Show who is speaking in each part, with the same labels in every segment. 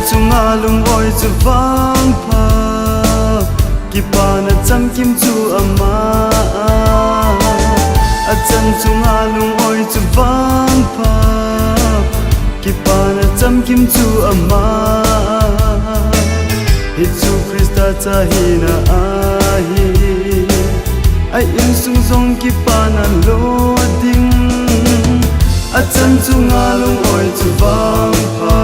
Speaker 1: chung alung oi chu vang pha ki pa na cham kim chu ama chan chung alung oi chu vang pha ki pa na cham kim chu ama hi chu Krista cha hi na ahi ai in sung song ki pa na lo ding chan chung alung oi chu vang pha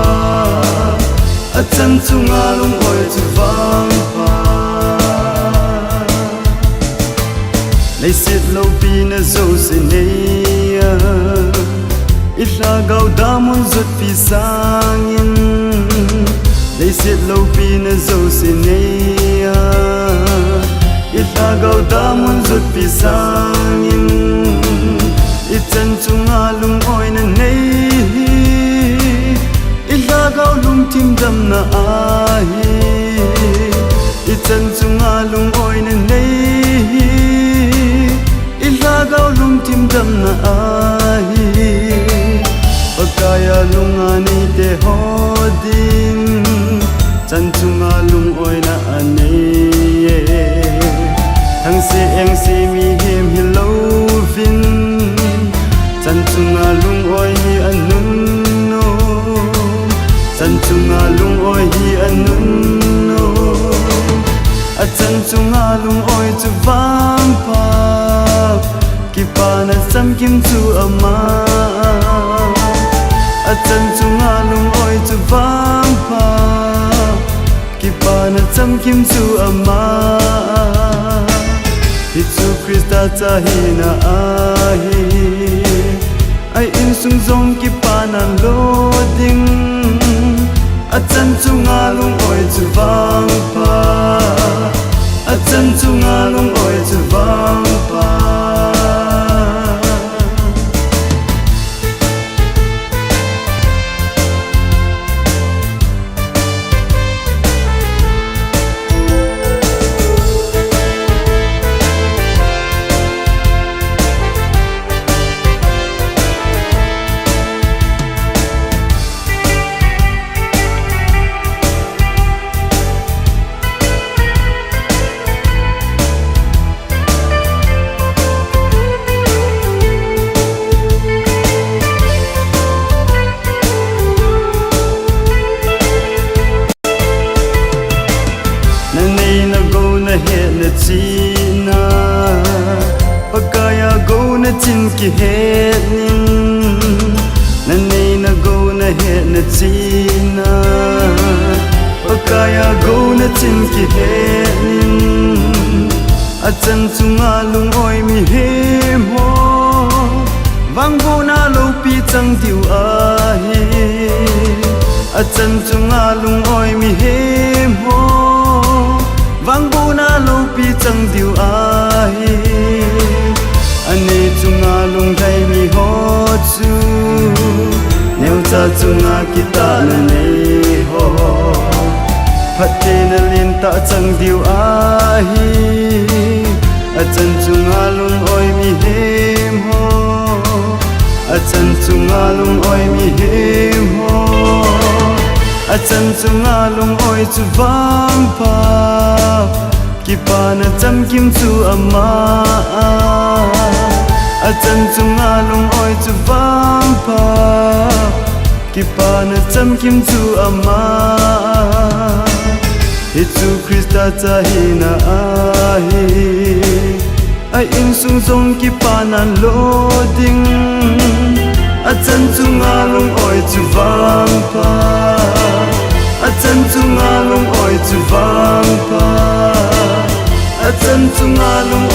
Speaker 1: chan chung alung oi chu vang pha lấy xiết lâu pi na dâu se neia ít là gạo đá muốn rút pi sang in lấy xiết lâu pi na dâu se neia ít là gạo đá muốn rút pi sang in ít chân chung alung oi na nei ít là gạo lung tim đâm na ai ít chân chung alung oi na nei gao lung tim dam na ahi pakaya lung ani te hodin chan chunga lung oi na ane thang se eng se mi hem hi lo vin chan chunga lung oi hi anun no chan chunga lung oi hi anun no chan chunga lung oi chu vang pa ki pa na cham kim chu ama chan chung alung oi chu vang pha ki pa na cham kim chu ama hi chu Krista cha hi na ahi ai in sung song ki pa na lo ding chan chung alung oi chu vang pha chan chung alung oi chu vang pha china pakaya go na chin ki het nin na nei na go na het na china pakaya go na chin ki het nin chan chunga lung oi mi hem ho wang go na lo pi chang tiu a hi chan chunga lung oi mi hem ho vang bu na lo pi chang diu ai ane chunga lung dai mi ho chu neu cha chunga kita na nei ho phatte na lin ta chang diu ai chan chunga lung oi mi hem ho chan chunga lung oi mi hem ho chan chunga lung oi chu vang pha ki pa na cham kim chu ama chan chunga lung oi chu vang pha ki pa na cham kim chu ama hi chu Krista cha hi na ahi ai in sung song ki pa na lo ding chan chunga lung oi chu vang pha chan chunga lung oi chu vang pha chan chunga lung